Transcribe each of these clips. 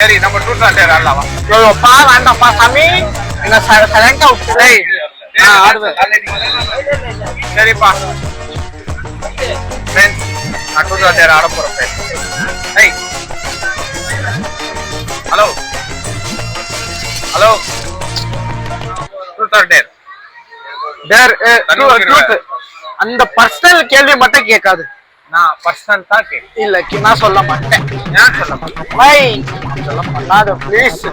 சரி நம்ம truth or dare ஆடலாமா? பா வேண்டாம்ப்பா சாமி, என்ன சைலண்டா விட்டுரு. ஆடுவேன். சரிப்பா ஃப்ரெண்ட்ஸ், நான் ட்ரூத் ஆர் டேர் ஆட போறேன் friends. Hey hello hello, truth or dare? Dare truth. அந்த பர்சனல் கேள்வி மட்டும் கேட்காது. நான் பர்சனல் தான் கேட்கிறேன். இல்ல நான் சொல்ல மாட்டேன். ஏன் சொல்ல மாட்டேன்? பை சொல்ல பண்ணாத ப்ளீஸ்.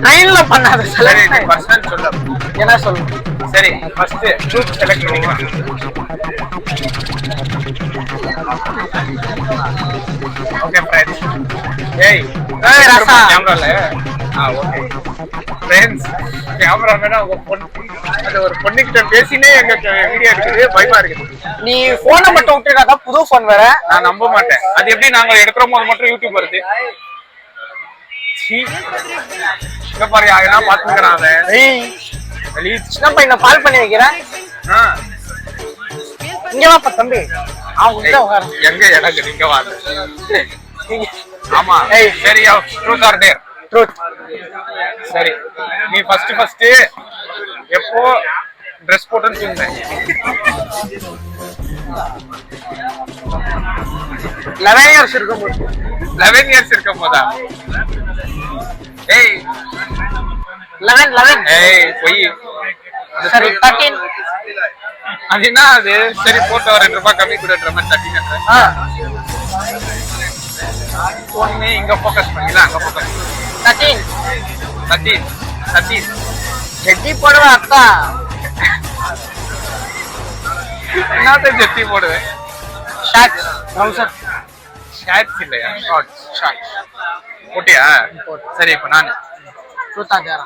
ட்ரெயின்ல பண்ணாத. சரி பர்சனல் சொல்ல. என்ன சொல்லு? சரி ஃபர்ஸ்ட் ட்ரூத் செலக்ட் பண்ணிக்கலாம். Okay friends. ஏய் ரசா கேமரால ஓகே ஃப்ரெண்ட்ஸ், கேமராமேனா உங்க பொண்ணு அது ஒரு பொண்ணுகிட்ட பேசினே எங்க வீடியோ எடுக்குது, பயமா இருக்குது. நீ போனை மட்டும் விட்டுறாத, புது போன் வேற. நான் நம்ப மாட்டேன். அது எப்படி நாங்க எடுக்கிற போது மட்டும் யூடியூப் வருது? இங்க பாரு யாருன்னா பாத்துக்கிறான் அவன். ஏய் சின்ன பையனை கால் பண்ணி வைக்கிறேன். இங்க வாப்பா தம்பி. எங்க எனக்கு நீங்க வாங்க. ஆமா சரி, ட்ரூத் ஆர் டேர்? ட்ரூத். சரி நீ ஃபர்ஸ்ட் எப்போ ட்ரெஸ் போட்டுன்னு சொன்னேன்? 11 years இருக்கும்போது. 11 years இருக்கும் போதா? ஏய் 11. ஏய் போய். சரி 13. அது என்ன அது? சரி போட்டு ஒரு 2 ரூபாய் கம்மி கொடுக்குற மாதிரி 13. ஒண்ணு இங்க ஃபோக்கஸ் பண்ணிடலாம், அங்க ஃபோக்கஸ். 13. ஜெட்டி போடுவா அக்கா. என்னத்த ஜெட்டி போடுவேன்? Shorts, trouser. ஷார்ட்ஸ் இல்லையா? ஷார்ட்ஸ் போட்டியா? சரி இப்ப நான் ட்ரூத்தா டேரா?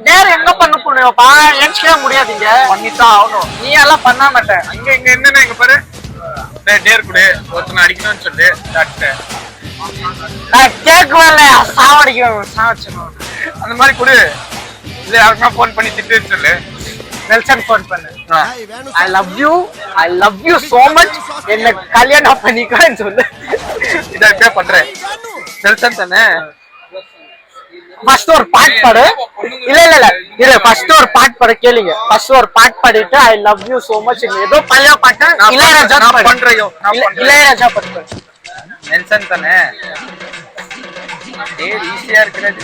டேர் எங்க பண்ண போறியோப்பா? ஏன்ச்சே முடியாதீங்க. பண்ணித்தான் ஆகணும். நீ எல்லாம் பண்ண மாட்டே. இங்க என்னன்னா இங்க பாரு. டேர் குடு, ஒருத்தனை அடிக்கணும்னு சொல்லு. நான் கேட்கல, சாவடிக்கணும். அந்த மாதிரி குடு. இல்ல யாருக்குன்னா போன் பண்ணி திட்டுன்னு சொல்லு. நெல்சன் போன் பண்ணு. I love you so much. என்ன கல்யாணம் பண்ணிக்கன்னு சொல்லு. இத இப்ப பண்றேன். நெல்சன் தானே? ஃபர்ஸ்ட் ஒரு பாட் பாடு. இல்ல ஃபர்ஸ்ட் ஒரு பாட் பாடு கேளுங்க. ஃபர்ஸ்ட் ஒரு பாட் பாடிட்டு I love you so much ஏதோ பழைய பாட்டு இளையராஜா பண்றேன். இளையராஜா பாட்டு. நெல்சன் தானே? ஈஸியா இருக்கிறது.